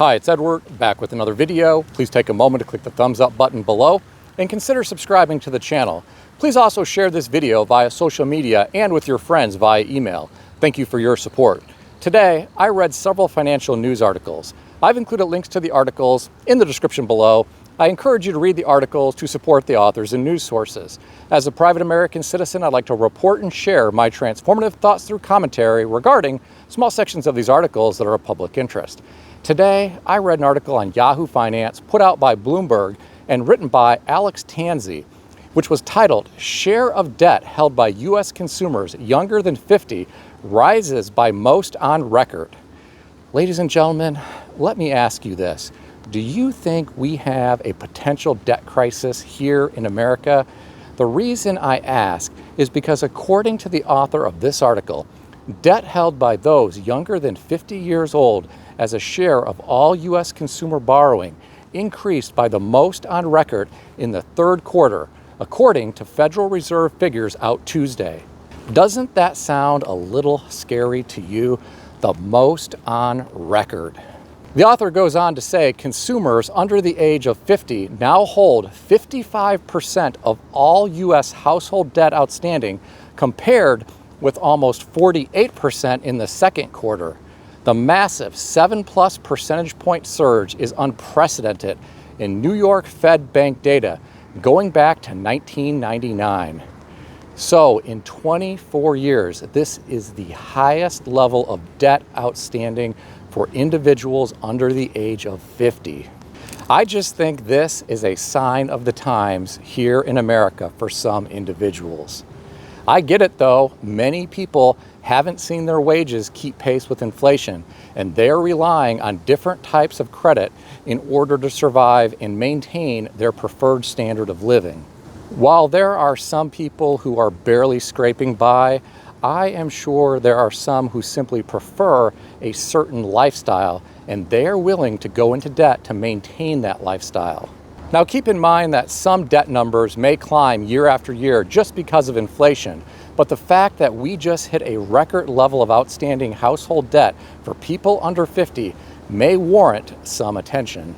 Hi, it's Edward, back with another video. Please take a moment to click the thumbs up button below and consider subscribing to the channel. Please also share this video via social media and with your friends via email. Thank you for your support. Today, I read several financial news articles. I've included links to the articles in the description below. I encourage you to read the articles to support the authors and news sources. As a private American citizen, I'd like to report and share my transformative thoughts through commentary regarding small sections of these articles that are of public interest. Today, I read an article on Yahoo Finance put out by Bloomberg and written by Alex Tanzi, which was titled, "Share of Debt Held by U.S. Consumers Younger Than 50 Rises by Most on Record." Ladies and gentlemen, let me ask you this. Do you think we have a potential debt crisis here in America? The reason I ask is because according to the author of this article, debt held by those younger than 50 years old as a share of all U.S. consumer borrowing increased by the most on record in the third quarter, according to Federal Reserve figures out Tuesday. Doesn't that sound a little scary to you? The most on record. The author goes on to say consumers under the age of 50 now hold 55% of all U.S. household debt outstanding, compared with almost 48% in the second quarter. The massive 7+ percentage point surge is unprecedented in New York Fed Bank data going back to 1999. So in 24 years, this is the highest level of debt outstanding for individuals under the age of 50. I just think this is a sign of the times here in America for some individuals. I get it though, many people haven't seen their wages keep pace with inflation, and they're relying on different types of credit in order to survive and maintain their preferred standard of living. While there are some people who are barely scraping by, I am sure there are some who simply prefer a certain lifestyle, and they are willing to go into debt to maintain that lifestyle. Now keep in mind that some debt numbers may climb year after year just because of inflation, but the fact that we just hit a record level of outstanding household debt for people under 50 may warrant some attention.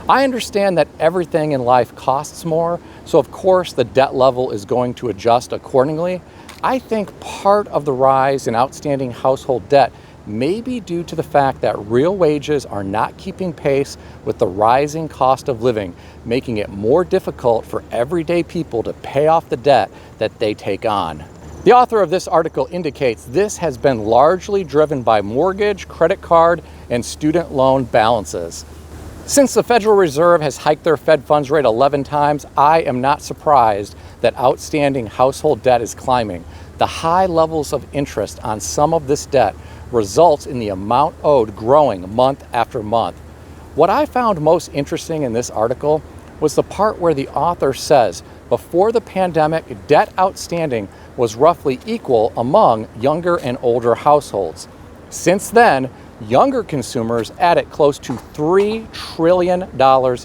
I understand that everything in life costs more, so of course the debt level is going to adjust accordingly. I think part of the rise in outstanding household debt may be due to the fact that real wages are not keeping pace with the rising cost of living, making it more difficult for everyday people to pay off the debt that they take on. The author of this article indicates this has been largely driven by mortgage, credit card, and student loan balances. Since the Federal Reserve has hiked their Fed funds rate 11 times, I am not surprised that outstanding household debt is climbing. The high levels of interest on some of this debt results in the amount owed growing month after month. What I found most interesting in this article was the part where the author says before the pandemic, debt outstanding was roughly equal among younger and older households. Since then, younger consumers added close to $3 trillion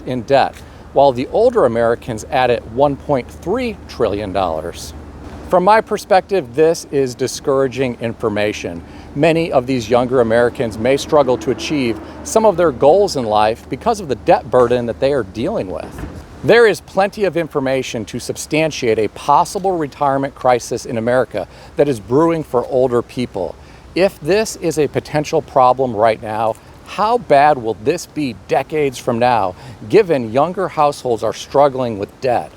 in debt, while the older Americans added $1.3 trillion. From my perspective, this is discouraging information. Many of these younger Americans may struggle to achieve some of their goals in life because of the debt burden that they are dealing with. There is plenty of information to substantiate a possible retirement crisis in America that is brewing for older people. If this is a potential problem right now, how bad will this be decades from now, given younger households are struggling with debt?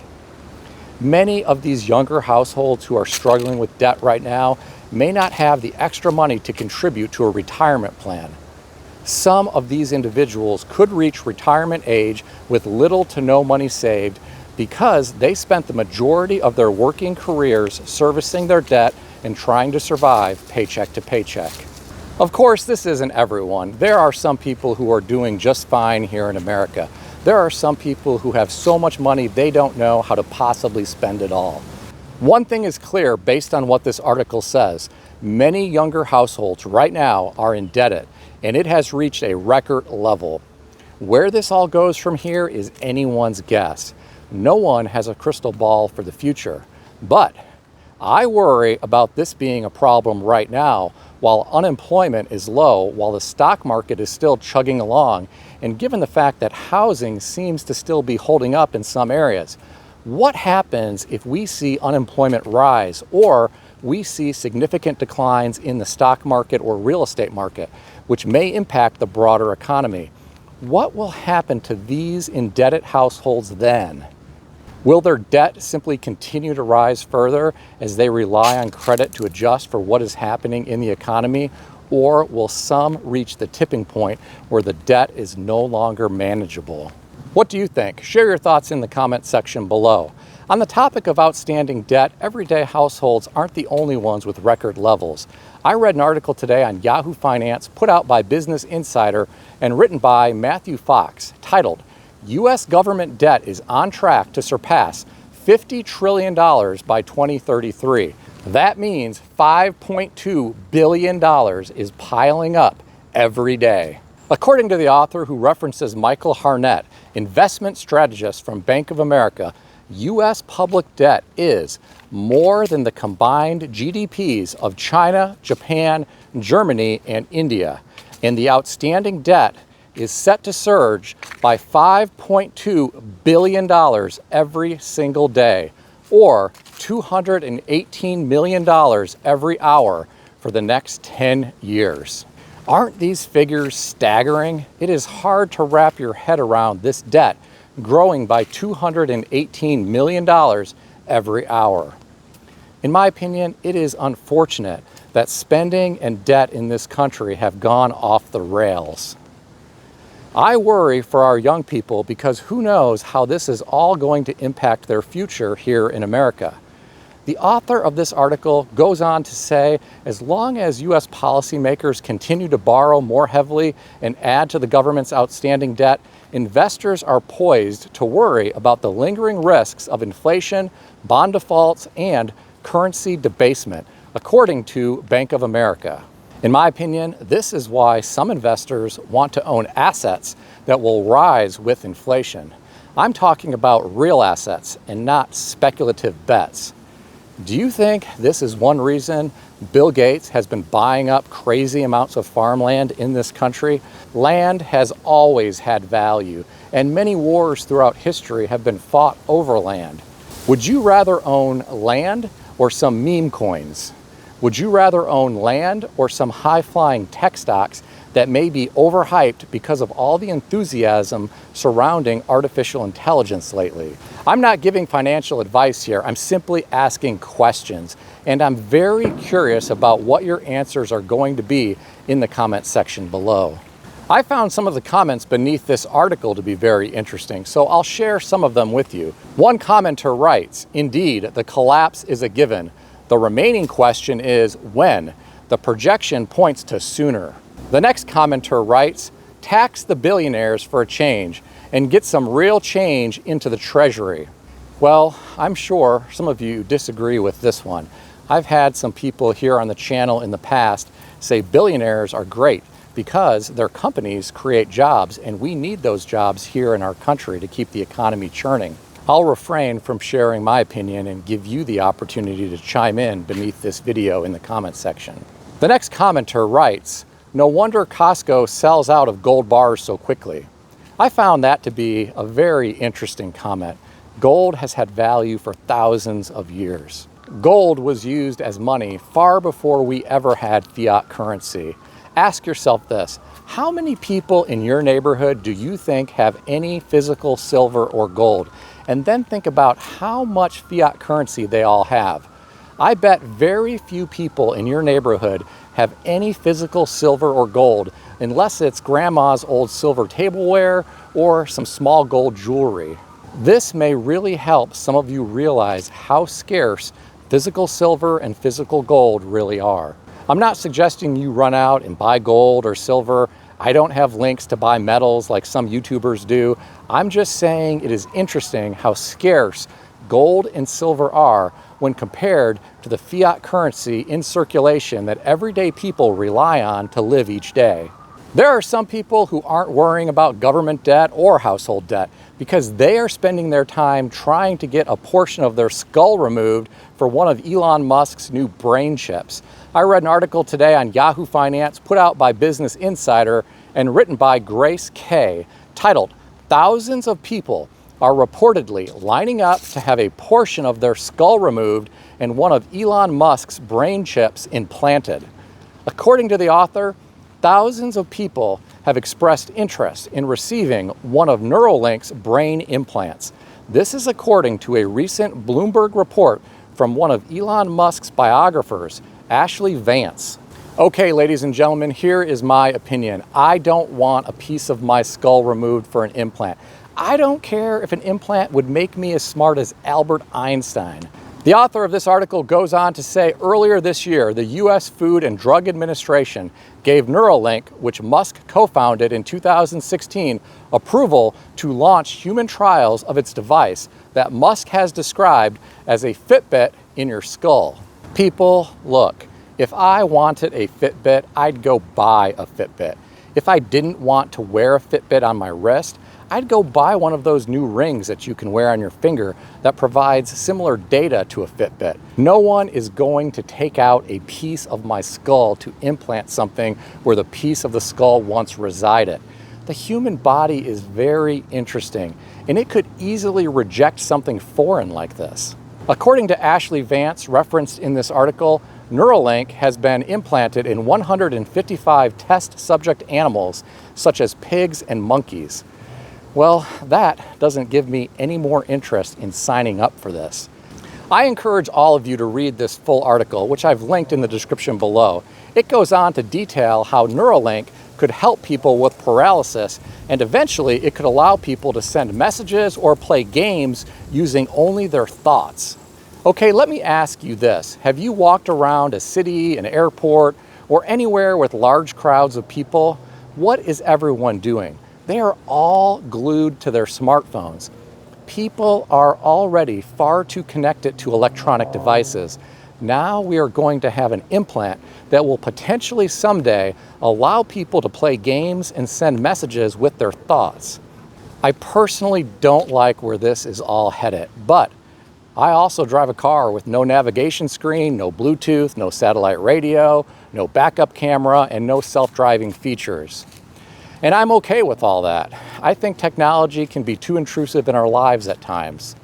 Many of these younger households who are struggling with debt right now may not have the extra money to contribute to a retirement plan. Some of these individuals could reach retirement age with little to no money saved because they spent the majority of their working careers servicing their debt and trying to survive paycheck to paycheck. Of course, this isn't everyone. There are some people who are doing just fine here in America. There are some people who have so much money they don't know how to possibly spend it all. One thing is clear based on what this article says. Many younger households right now are indebted, and it has reached a record level. Where this all goes from here is anyone's guess. No one has a crystal ball for the future. But I worry about this being a problem right now while unemployment is low, while the stock market is still chugging along, and given the fact that housing seems to still be holding up in some areas. What happens if we see unemployment rise or we see significant declines in the stock market or real estate market, which may impact the broader economy? What will happen to these indebted households then? Will their debt simply continue to rise further as they rely on credit to adjust for what is happening in the economy? Or will some reach the tipping point where the debt is no longer manageable? What do you think? Share your thoughts in the comment section below. On the topic of outstanding debt, everyday households aren't the only ones with record levels. I read an article today on Yahoo Finance put out by Business Insider and written by Matthew Fox titled, U.S. government debt is on track to surpass $50 trillion by 2033. That means $5.2 billion is piling up every day. According to the author, who references Michael Harnett, investment strategist from Bank of America, U.S. public debt is more than the combined GDPs of China, Japan, Germany, and India. And the outstanding debt is set to surge by $5.2 billion every single day, or $218 million every hour for the next 10 years. Aren't these figures staggering? It is hard to wrap your head around this debt growing by $218 million every hour. In my opinion, it is unfortunate that spending and debt in this country have gone off the rails. I worry for our young people because who knows how this is all going to impact their future here in America. The author of this article goes on to say, as long as U.S. policymakers continue to borrow more heavily and add to the government's outstanding debt, investors are poised to worry about the lingering risks of inflation, bond defaults, and currency debasement, according to Bank of America. In my opinion, this is why some investors want to own assets that will rise with inflation. I'm talking about real assets and not speculative bets. Do you think this is one reason Bill Gates has been buying up crazy amounts of farmland in this country? Land has always had value, and many wars throughout history have been fought over land. Would you rather own land or some meme coins? Would you rather own land or some high-flying tech stocks that may be overhyped because of all the enthusiasm surrounding artificial intelligence lately? I'm not giving financial advice here. I'm simply asking questions, and I'm very curious about what your answers are going to be in the comment section below. I found some of the comments beneath this article to be very interesting, so I'll share some of them with you. One commenter writes, "Indeed, the collapse is a given. The remaining question is when. The projection points to sooner." The next commenter writes, "Tax the billionaires for a change and get some real change into the treasury." Well, I'm sure some of you disagree with this one. I've had some people here on the channel in the past say billionaires are great because their companies create jobs and we need those jobs here in our country to keep the economy churning. I'll refrain from sharing my opinion and give you the opportunity to chime in beneath this video in the comment section. The next commenter writes, "No wonder Costco sells out of gold bars so quickly." I found that to be a very interesting comment. Gold has had value for thousands of years. Gold was used as money far before we ever had fiat currency. Ask yourself this, how many people in your neighborhood do you think have any physical silver or gold? And then think about how much fiat currency they all have. I bet very few people in your neighborhood have any physical silver or gold unless it's grandma's old silver tableware or some small gold jewelry. This may really help some of you realize how scarce physical silver and physical gold really are. I'm not suggesting you run out and buy gold or silver. I don't have links to buy metals like some YouTubers do. I'm just saying it is interesting how scarce gold and silver are when compared to the fiat currency in circulation that everyday people rely on to live each day. There are some people who aren't worrying about government debt or household debt because they are spending their time trying to get a portion of their skull removed for one of Elon Musk's new brain chips. I read an article today on Yahoo Finance put out by Business Insider and written by Grace K, titled, "Thousands of people are reportedly lining up to have a portion of their skull removed and one of Elon Musk's brain chips implanted." According to the author, thousands of people have expressed interest in receiving one of Neuralink's brain implants. This is according to a recent Bloomberg report from one of Elon Musk's biographers, Ashley Vance. Okay, ladies and gentlemen, here is my opinion. I don't want a piece of my skull removed for an implant. I don't care if an implant would make me as smart as Albert Einstein. The author of this article goes on to say earlier this year, the U.S. Food and Drug Administration gave Neuralink, which Musk co-founded in 2016, approval to launch human trials of its device that Musk has described as a Fitbit in your skull. People, look, if I wanted a Fitbit, I'd go buy a Fitbit. If I didn't want to wear a Fitbit on my wrist, I'd go buy one of those new rings that you can wear on your finger that provides similar data to a Fitbit. No one is going to take out a piece of my skull to implant something where the piece of the skull once resided. The human body is very interesting, and it could easily reject something foreign like this. According to Ashley Vance, referenced in this article, Neuralink has been implanted in 155 test subject animals, such as pigs and monkeys. Well, that doesn't give me any more interest in signing up for this. I encourage all of you to read this full article, which I've linked in the description below. It goes on to detail how Neuralink could help people with paralysis, and eventually it could allow people to send messages or play games using only their thoughts. Okay, let me ask you this. Have you walked around a city, an airport, or anywhere with large crowds of people? What is everyone doing? They are all glued to their smartphones. People are already far too connected to electronic devices. Now we are going to have an implant that will potentially someday allow people to play games and send messages with their thoughts. I personally don't like where this is all headed, but I also drive a car with no navigation screen, no Bluetooth, no satellite radio, no backup camera, and no self-driving features. And I'm okay with all that. I think technology can be too intrusive in our lives at times.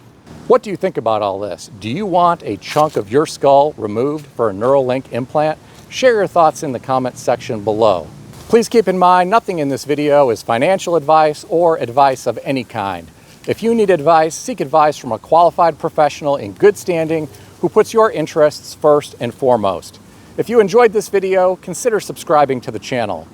What do you think about all this? Do you want a chunk of your skull removed for a Neuralink implant? Share your thoughts in the comments section below. Please keep in mind, nothing in this video is financial advice or advice of any kind. If you need advice, seek advice from a qualified professional in good standing who puts your interests first and foremost. If you enjoyed this video, consider subscribing to the channel.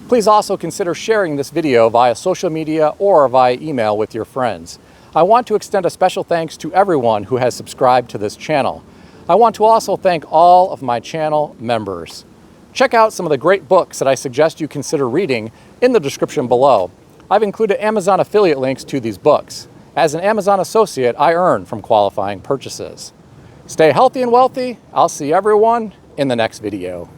Please also consider sharing this video via social media or via email with your friends. I want to extend a special thanks to everyone who has subscribed to this channel. I want to also thank all of my channel members. Check out some of the great books that I suggest you consider reading in the description below. I've included Amazon affiliate links to these books. As an Amazon associate, I earn from qualifying purchases. Stay healthy and wealthy. I'll see everyone in the next video.